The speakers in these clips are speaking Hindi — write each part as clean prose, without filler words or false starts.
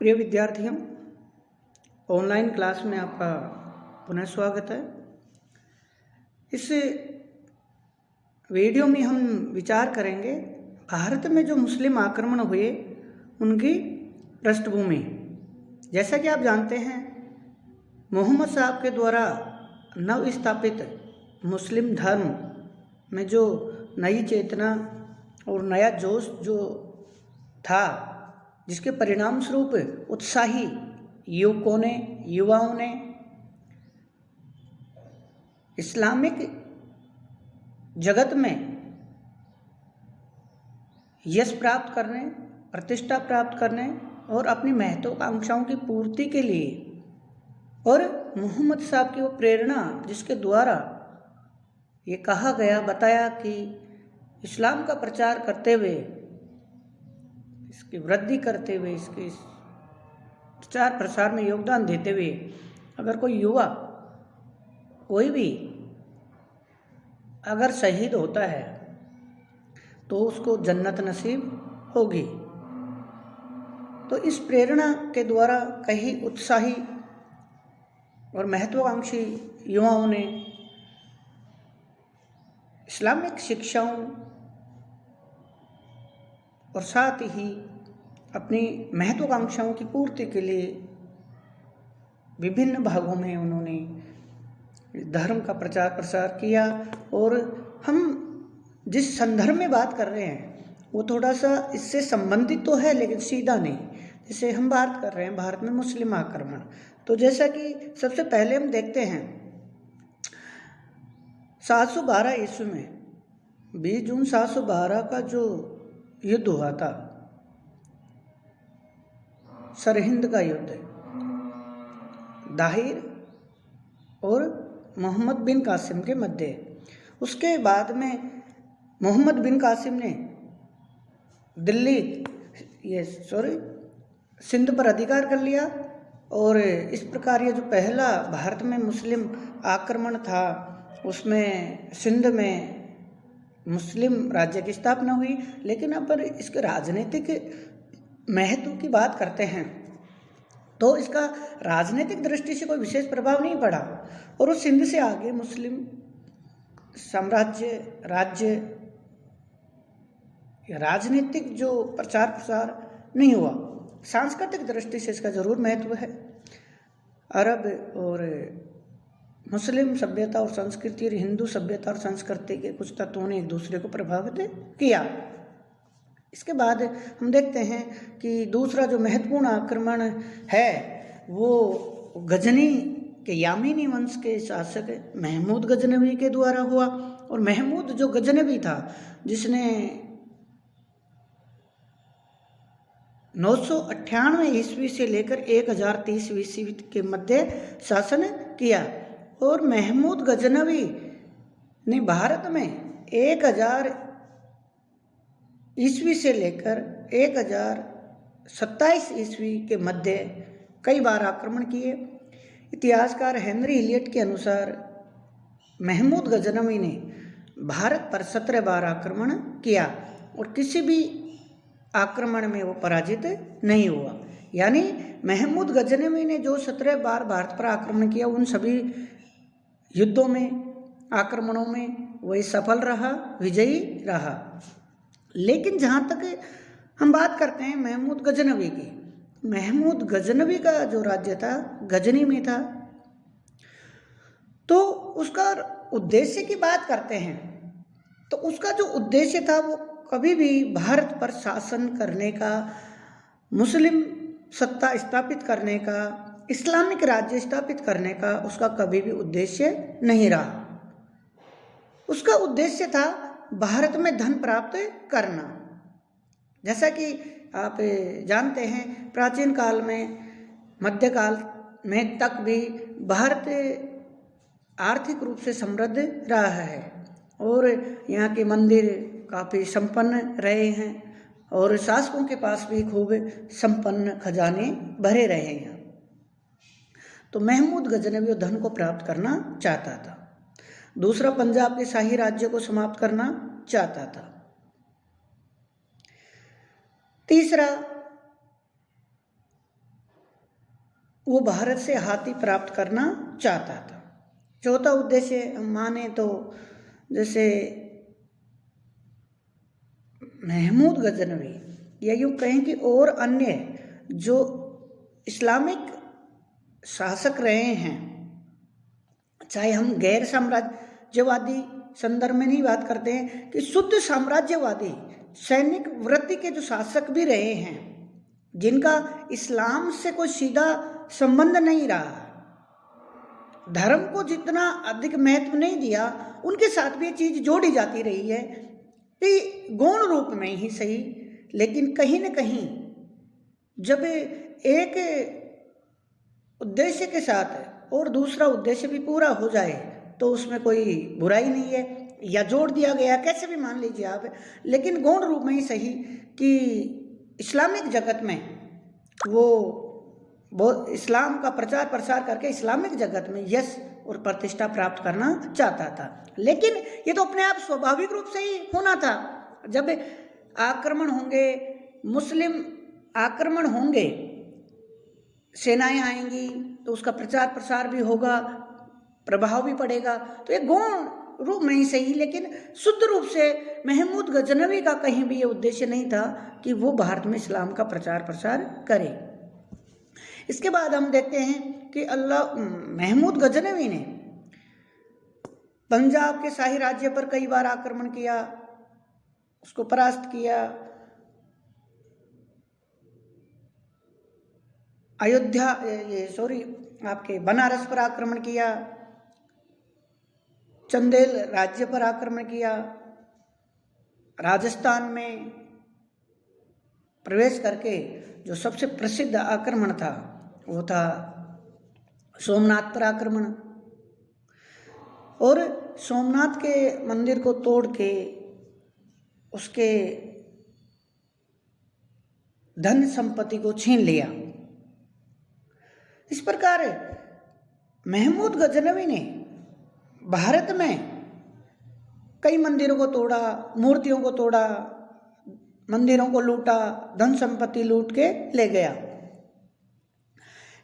प्रिय विद्यार्थियों, ऑनलाइन क्लास में आपका पुनः स्वागत है। इस वीडियो में हम विचार करेंगे भारत में जो मुस्लिम आक्रमण हुए उनकी पृष्ठभूमि। जैसा कि आप जानते हैं, मोहम्मद साहब के द्वारा नव स्थापित मुस्लिम धर्म में जो नई चेतना और नया जोश जो था, जिसके परिणाम स्वरूप उत्साही युवाओं ने इस्लामिक जगत में यश प्राप्त करने, प्रतिष्ठा प्राप्त करने और अपनी महत्वाकांक्षाओं की पूर्ति के लिए, और मोहम्मद साहब की वो प्रेरणा जिसके द्वारा ये कहा गया, बताया कि इस्लाम का प्रचार करते हुए, इसकी वृद्धि करते हुए, इसके प्रचार प्रसार में योगदान देते हुए अगर कोई युवा कोई भी अगर शहीद होता है तो उसको जन्नत नसीब होगी। तो इस प्रेरणा के द्वारा कई उत्साही और महत्वाकांक्षी युवाओं ने इस्लामिक शिक्षाओं और साथ ही अपनी महत्वाकांक्षाओं की पूर्ति के लिए विभिन्न भागों में उन्होंने धर्म का प्रचार प्रसार किया। और हम जिस संदर्भ में बात कर रहे हैं वो थोड़ा सा इससे संबंधित तो है, लेकिन सीधा नहीं। जैसे हम बात कर रहे हैं भारत में मुस्लिम आक्रमण, तो जैसा कि सबसे पहले हम देखते हैं 712 ईस्वी में 20 जून 712 का जो युद्ध हुआ था, सरहिंद का युद्ध, दाहिर और मोहम्मद बिन कासिम के मध्य। उसके बाद में मोहम्मद बिन कासिम ने सिंध पर अधिकार कर लिया, और इस प्रकार ये जो पहला भारत में मुस्लिम आक्रमण था उसमें सिंध में मुस्लिम राज्य की स्थापना हुई। लेकिन अब पर इसके राजनीतिक महत्व की बात करते हैं तो इसका राजनीतिक दृष्टि से कोई विशेष प्रभाव नहीं पड़ा, और उस सिंध से आगे मुस्लिम साम्राज्य राज्य या राजनीतिक जो प्रचार प्रसार नहीं हुआ। सांस्कृतिक दृष्टि से इसका जरूर महत्व है। अरब और मुस्लिम सभ्यता और संस्कृति और हिंदू सभ्यता और संस्कृति के कुछ तत्वों ने एक दूसरे को प्रभावित किया। इसके बाद हम देखते हैं कि दूसरा जो महत्वपूर्ण आक्रमण है वो गजनी के यामीनी वंश के शासक महमूद गजनवी के द्वारा हुआ। और महमूद जो गजनवी था, जिसने 998 ईस्वी से लेकर 1030 ईस्वी के मध्य शासन किया, और महमूद गजनवी ने भारत में 1000 ईस्वी से लेकर 1027 ईस्वी के मध्य कई बार आक्रमण किए। इतिहासकार हेनरी इलियट के अनुसार महमूद गजनवी ने भारत पर 17 बार आक्रमण किया और किसी भी आक्रमण में वो पराजित नहीं हुआ। यानी महमूद गजनवी ने जो 17 बार भारत पर आक्रमण किया, उन सभी युद्धों में, आक्रमणों में वही सफल रहा, विजयी रहा। लेकिन जहाँ तक हम बात करते हैं महमूद गजनवी की, महमूद गजनवी का जो राज्य था गजनी में था, तो उसका उद्देश्य की बात करते हैं तो उसका जो उद्देश्य था वो कभी भी भारत पर शासन करने का, मुस्लिम सत्ता स्थापित करने का, इस्लामिक राज्य स्थापित करने का उसका कभी भी उद्देश्य नहीं रहा। उसका उद्देश्य था भारत में धन प्राप्त करना। जैसा कि आप जानते हैं, प्राचीन काल में, मध्यकाल में तक भी भारत आर्थिक रूप से समृद्ध रहा है, और यहाँ के मंदिर काफ़ी संपन्न रहे हैं, और शासकों के पास भी खूब संपन्न खजाने भरे रहे हैं। तो महमूद गजनवी धन को प्राप्त करना चाहता था। दूसरा, पंजाब के शाही राज्य को समाप्त करना चाहता था। तीसरा, वो भारत से हाथी प्राप्त करना चाहता था। चौथा उद्देश्य हम माने तो जैसे महमूद गजनवी या यूँ कहें कि और अन्य जो इस्लामिक शासक रहे हैं, चाहे हम गैर साम्राज्यवादी संदर्भ में नहीं बात करते हैं कि शुद्ध साम्राज्यवादी सैनिक वृत्ति के जो शासक भी रहे हैं, जिनका इस्लाम से कोई सीधा संबंध नहीं रहा, धर्म को जितना अधिक महत्व नहीं दिया, उनके साथ भी ये चीज़ जोड़ी जाती रही है कि गौण रूप में ही सही, लेकिन कहीं न कहीं जब एक उद्देश्य के साथ और दूसरा उद्देश्य भी पूरा हो जाए तो उसमें कोई बुराई नहीं है, या जोड़ दिया गया कैसे भी मान लीजिए आप, लेकिन गौण रूप में ही सही कि इस्लामिक जगत में वो बहुत इस्लाम का प्रचार प्रसार करके इस्लामिक जगत में यश और प्रतिष्ठा प्राप्त करना चाहता था। लेकिन ये तो अपने आप स्वाभाविक रूप से ही होना था। जब आक्रमण होंगे, मुस्लिम आक्रमण होंगे, सेनाएं आएंगी तो उसका प्रचार प्रसार भी होगा, प्रभाव भी पड़ेगा, तो ये गौण रूप में ही सही, लेकिन शुद्ध रूप से महमूद गजनवी का कहीं भी ये उद्देश्य नहीं था कि वो भारत में इस्लाम का प्रचार प्रसार करे। इसके बाद हम देखते हैं कि महमूद गजनवी ने पंजाब के शाही राज्य पर कई बार आक्रमण किया, उसको परास्त किया, बनारस पर आक्रमण किया, चंदेल राज्य पर आक्रमण किया, राजस्थान में प्रवेश करके जो सबसे प्रसिद्ध आक्रमण था वो था सोमनाथ पर आक्रमण, और सोमनाथ के मंदिर को तोड़ के उसके धन संपत्ति को छीन लिया। इस प्रकार महमूद गजनवी ने भारत में कई मंदिरों को तोड़ा, मूर्तियों को तोड़ा, मंदिरों को लूटा, धन संपत्ति लूट के ले गया,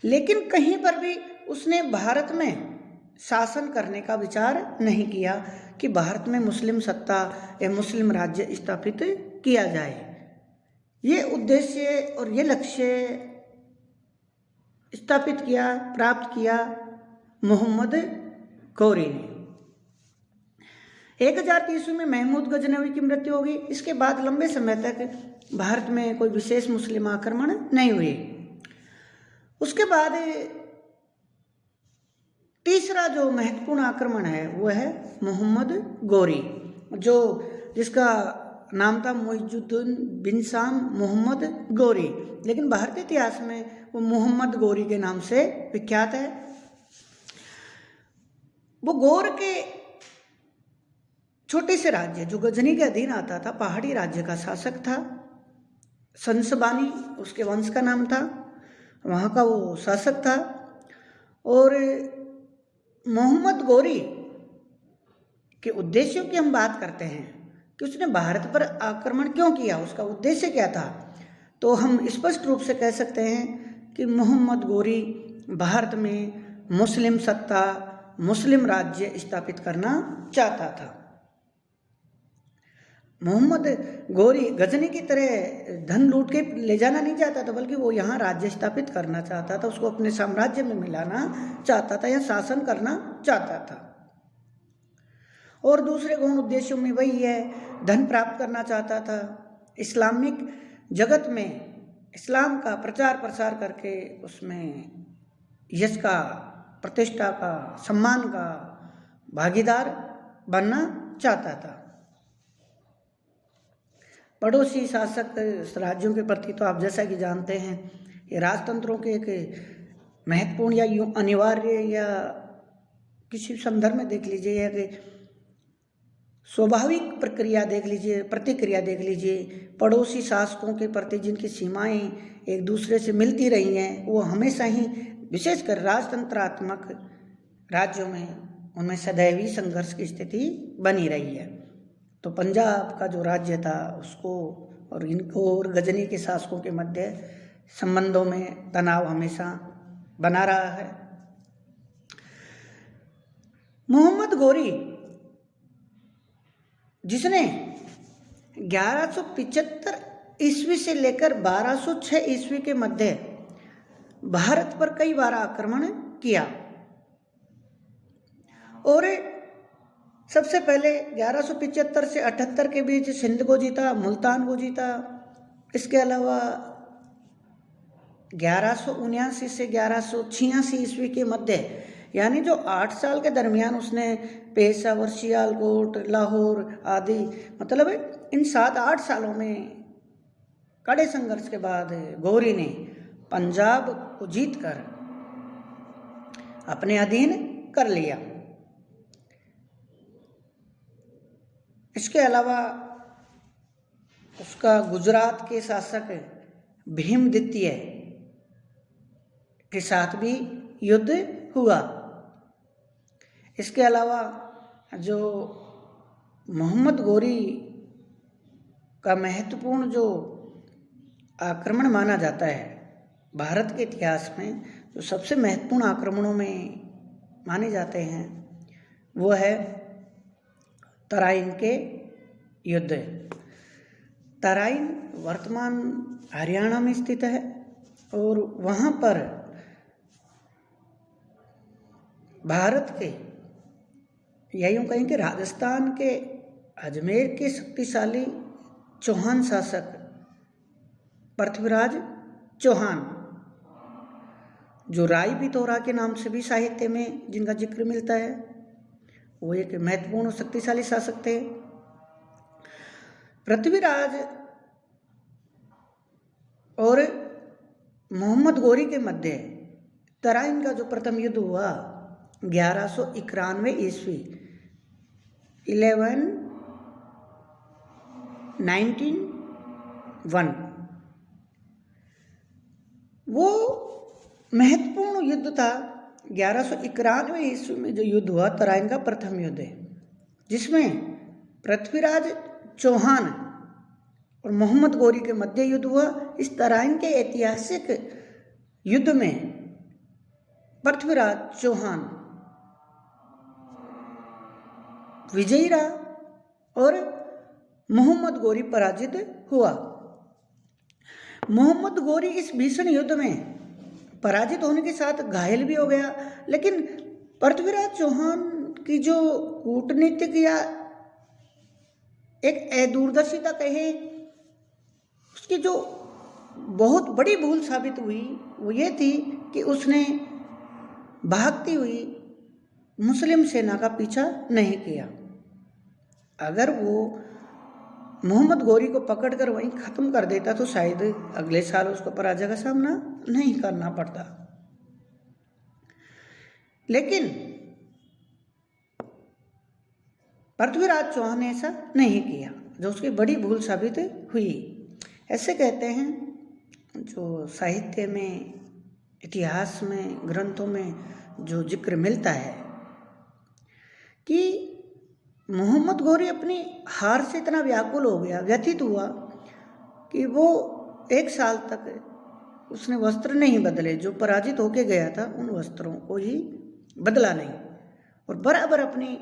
लेकिन कहीं पर भी उसने भारत में शासन करने का विचार नहीं किया कि भारत में मुस्लिम सत्ता या मुस्लिम राज्य स्थापित किया जाए। ये उद्देश्य और ये लक्ष्य स्थापित किया, प्राप्त किया मोहम्मद गौरी ने। 1030 में महमूद गजनवी की मृत्यु होगी। इसके बाद लंबे समय तक भारत में कोई विशेष मुस्लिम आक्रमण नहीं हुए। उसके बाद तीसरा जो महत्वपूर्ण आक्रमण है वो है मोहम्मद गौरी, जिसका नाम था मुइजुद्दीन बिन शाम मोहम्मद गौरी, लेकिन भारतीय इतिहास में वो मोहम्मद गौरी के नाम से विख्यात है। वो गौर के छोटे से राज्य जो गजनी के अधीन आता था, पहाड़ी राज्य का शासक था। संसबानी उसके वंश का नाम था, वहाँ का वो शासक था। और मोहम्मद गौरी के उद्देश्यों की हम बात करते हैं कि उसने भारत पर आक्रमण क्यों किया, उसका उद्देश्य क्या था, तो हम स्पष्ट रूप से कह सकते हैं कि मोहम्मद गौरी भारत में मुस्लिम सत्ता, मुस्लिम राज्य स्थापित करना चाहता था। मोहम्मद गौरी गजनी की तरह धन लूट के ले जाना नहीं चाहता था, बल्कि वो यहाँ राज्य स्थापित करना चाहता था, उसको अपने साम्राज्य में मिलाना चाहता था या शासन करना चाहता था। और दूसरे गौण उद्देश्यों में वही है, धन प्राप्त करना चाहता था, इस्लामिक जगत में इस्लाम का प्रचार प्रसार करके उसमें यश का, प्रतिष्ठा का, सम्मान का भागीदार बनना चाहता था। पड़ोसी शासक राज्यों के प्रति तो आप जैसा कि जानते हैं, ये राजतंत्रों के एक महत्वपूर्ण या यूँ अनिवार्य या किसी संदर्भ में देख लीजिए या कि स्वाभाविक प्रक्रिया देख लीजिए, प्रतिक्रिया देख लीजिए, पड़ोसी शासकों के प्रति जिनकी सीमाएं एक दूसरे से मिलती रही हैं, वो हमेशा ही विशेषकर राजतंत्रात्मक राज्यों में उनमें सदैव ही संघर्ष की स्थिति बनी रही है। तो पंजाब का जो राज्य था उसको और इनको और गजनी के शासकों के मध्य संबंधों में तनाव हमेशा बना रहा है। मोहम्मद गौरी, जिसने 1175 ईस्वी से लेकर 1206 ईस्वी के मध्य भारत पर कई बार आक्रमण किया और सबसे पहले 1175 से 78 के बीच सिंध को जीता, मुल्तान को जीता। इसके अलावा 1179 से 1186 ईस्वी के मध्य, यानी जो 8 साल के दरमियान उसने पेशावर, सियालकोट, लाहौर आदि, मतलब इन 7-8 सालों में कड़े संघर्ष के बाद गौरी ने पंजाब को जीतकर अपने अधीन कर लिया। इसके अलावा उसका गुजरात के शासक भीम द्वितीय के साथ भी युद्ध हुआ। इसके अलावा जो मोहम्मद गौरी का महत्वपूर्ण जो आक्रमण माना जाता है भारत के इतिहास में, जो सबसे महत्वपूर्ण आक्रमणों में माने जाते हैं, वो है तराइन के युद्ध। तराइन वर्तमान हरियाणा में स्थित है और वहाँ पर भारत के, या यूँ कहें कि राजस्थान के अजमेर के शक्तिशाली चौहान शासक पृथ्वीराज चौहान, जो राय पिथौरा के नाम से भी साहित्य में जिनका जिक्र मिलता है, वो एक महत्वपूर्ण शक्तिशाली शासक थे। पृथ्वीराज और मोहम्मद गौरी के मध्य तराइन का जो प्रथम युद्ध हुआ 1191 ईस्वी 1191, वो महत्वपूर्ण युद्ध था। 1191 ईस्वी में जो युद्ध हुआ तराइन का प्रथम युद्ध है, जिसमें पृथ्वीराज चौहान और मोहम्मद गौरी के मध्य युद्ध हुआ। इस तराइन के ऐतिहासिक युद्ध में पृथ्वीराज चौहान विजयी रहा और मोहम्मद गौरी पराजित हुआ। मोहम्मद गौरी इस भीषण युद्ध में पराजित होने के साथ घायल भी हो गया, लेकिन पृथ्वीराज चौहान की जो कूटनीतिक या एक दूरदर्शिता कहे, उसकी जो बहुत बड़ी भूल साबित हुई वो ये थी कि उसने भागती हुई मुस्लिम सेना का पीछा नहीं किया। अगर वो मोहम्मद गौरी को पकड़कर वहीं ख़त्म कर देता तो शायद अगले साल उसको पराजय का सामना नहीं करना पड़ता। लेकिन पृथ्वीराज चौहान ने ऐसा नहीं किया, जो उसकी बड़ी भूल साबित हुई। ऐसे कहते हैं जो साहित्य में, इतिहास में, ग्रंथों में जो जिक्र मिलता है कि मोहम्मद गौरी अपनी हार से इतना व्याकुल हो गया, व्यथित हुआ कि वो 1 साल तक उसने वस्त्र नहीं बदले। जो पराजित होके गया था उन वस्त्रों को ही बदला नहीं और बराबर अपनी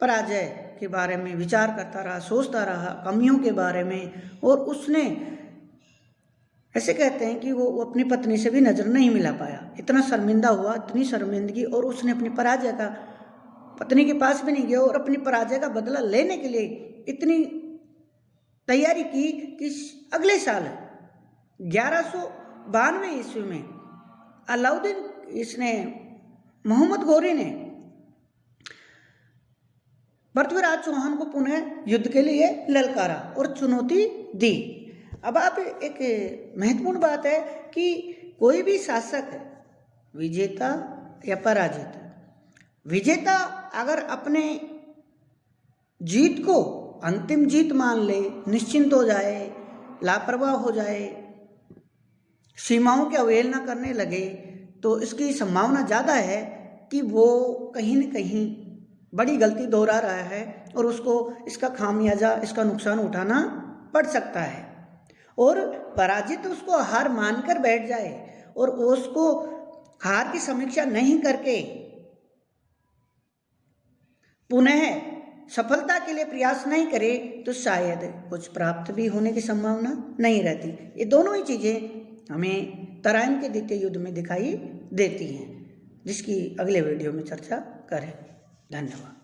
पराजय के बारे में विचार करता रहा, सोचता रहा, कमियों के बारे में। और उसने, ऐसे कहते हैं कि वो अपनी पत्नी से भी नज़र नहीं मिला पाया, इतना शर्मिंदा हुआ, इतनी शर्मिंदगी। और उसने अपनी पराजय का, पत्नी के पास भी नहीं गया और अपनी पराजय का बदला लेने के लिए इतनी तैयारी की कि अगले साल 1192 ईस्वी में अलाउद्दीन, इसने मोहम्मद गौरी ने पृथ्वीराज चौहान को पुनः युद्ध के लिए ललकारा और चुनौती दी। अब आप एक महत्वपूर्ण बात है कि कोई भी शासक विजेता या पराजित, विजेता अगर अपने जीत को अंतिम जीत मान ले, निश्चिंत हो जाए, लापरवाह हो जाए, सीमाओं की अवहेलना करने लगे, तो इसकी संभावना ज़्यादा है कि वो कहीं न कहीं बड़ी गलती दोहरा रहा है और उसको इसका खामियाजा, इसका नुकसान उठाना पड़ सकता है। और पराजित उसको हार मानकर बैठ जाए और उसको हार की समीक्षा नहीं करके पुनः सफलता के लिए प्रयास नहीं करे तो शायद कुछ प्राप्त भी होने की संभावना नहीं रहती। ये दोनों ही चीज़ें हमें तराइन के द्वितीय युद्ध में दिखाई देती हैं, जिसकी अगले वीडियो में चर्चा करें। धन्यवाद।